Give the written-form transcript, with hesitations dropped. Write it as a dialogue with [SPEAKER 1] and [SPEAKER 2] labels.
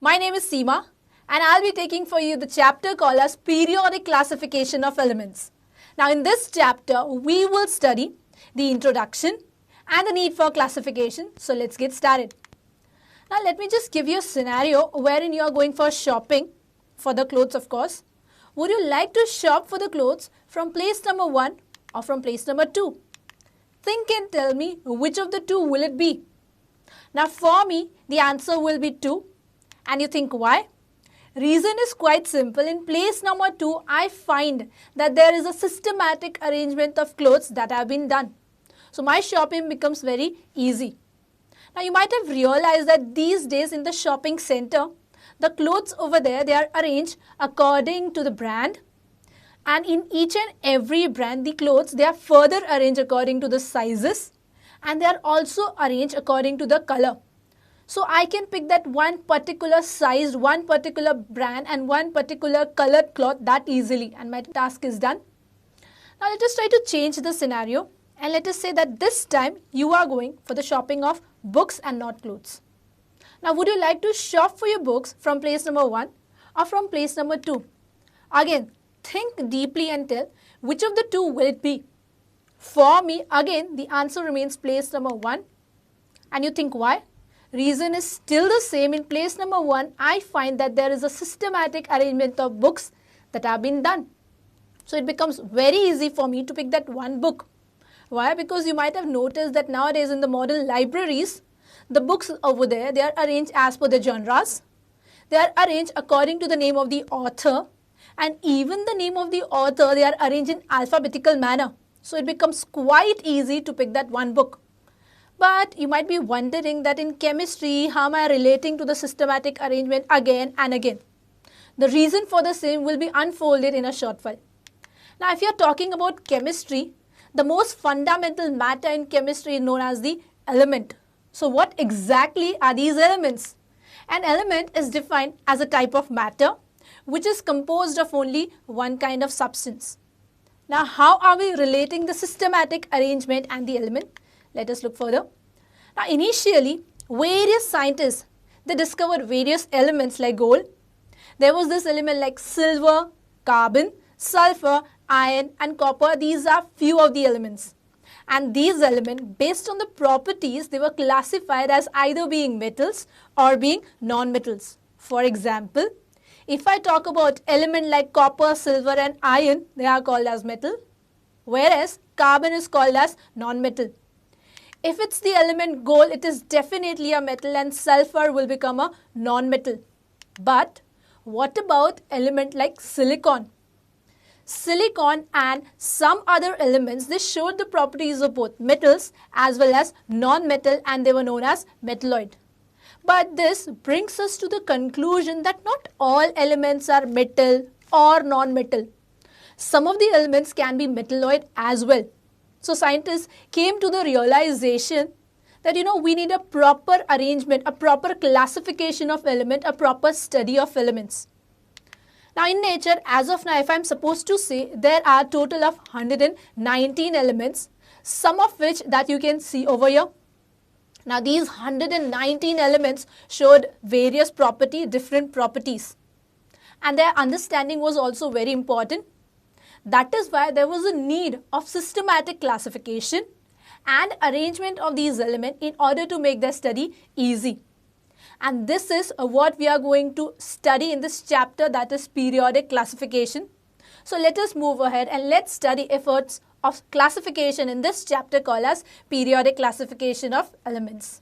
[SPEAKER 1] My name is Seema and I'll be taking for you the chapter called as Periodic Classification of Elements. Now in this chapter, we will study the introduction and the need for classification. So let's get started. Now let me just give you a scenario wherein you are going for shopping for the clothes, of course. Would you like to shop for the clothes from place number 1 or from place number 2? Think and tell me which of the two will it be. Now for me, the answer will be 2. And you think why? Reason is quite simple. In place number 2, I find that there is a systematic arrangement of clothes that have been done. So my shopping becomes very easy. Now you might have realized that these days in the shopping center, the clothes over there, they are arranged according to the brand. And in each and every brand, the clothes, they are further arranged according to the sizes. And they are also arranged according to the color. So I can pick that one particular size, one particular brand and one particular colored cloth that easily, and my task is done. Now let us try to change the scenario and let us say that this time you are going for the shopping of books and not clothes. Now would you like to shop for your books from place number 1 or from place number 2? Again, think deeply and tell which of the two will it be. For me, again, the answer remains place number 1. And you think why? Reason is still the same. In place number 1, I find that there is a systematic arrangement of books that have been done. So it becomes very easy for me to pick that one book. Why? Because you might have noticed that nowadays in the modern libraries, the books over there, they are arranged as per the genres. They are arranged according to the name of the author. And even the name of the author, they are arranged in alphabetical manner. So it becomes quite easy to pick that one book. But you might be wondering that in chemistry, how am I relating to the systematic arrangement again and again? The reason for the same will be unfolded in a short while. Now, if you are talking about chemistry, the most fundamental matter in chemistry is known as the element. So, what exactly are these elements? An element is defined as a type of matter which is composed of only one kind of substance. Now, how are we relating the systematic arrangement and the element? Let us look further. Now, initially, various scientists, they discovered various elements like gold. There was this element like silver, carbon, sulfur, iron and copper. These are few of the elements. And these elements, based on the properties, they were classified as either being metals or being non-metals. For example, if I talk about element like copper, silver and iron, they are called as metal, whereas carbon is called as non-metal. If it's the element gold, it is definitely a metal and sulfur will become a non-metal. But what about element like silicon? Silicon and some other elements, they showed the properties of both metals as well as non-metal and they were known as metalloid. But this brings us to the conclusion that not all elements are metal or non-metal. Some of the elements can be metalloid as well. So scientists came to the realization that we need a proper arrangement, a proper classification of element, a proper study of elements. Now in nature, as of now, if I am supposed to say, there are a total of 119 elements, some of which that you can see over here. Now these 119 elements showed various different properties. And their understanding was also very important. That is why there was a need of systematic classification and arrangement of these elements in order to make their study easy. And this is what we are going to study in this chapter, that is periodic classification. So let us move ahead and let's study efforts of classification in this chapter called as periodic classification of elements.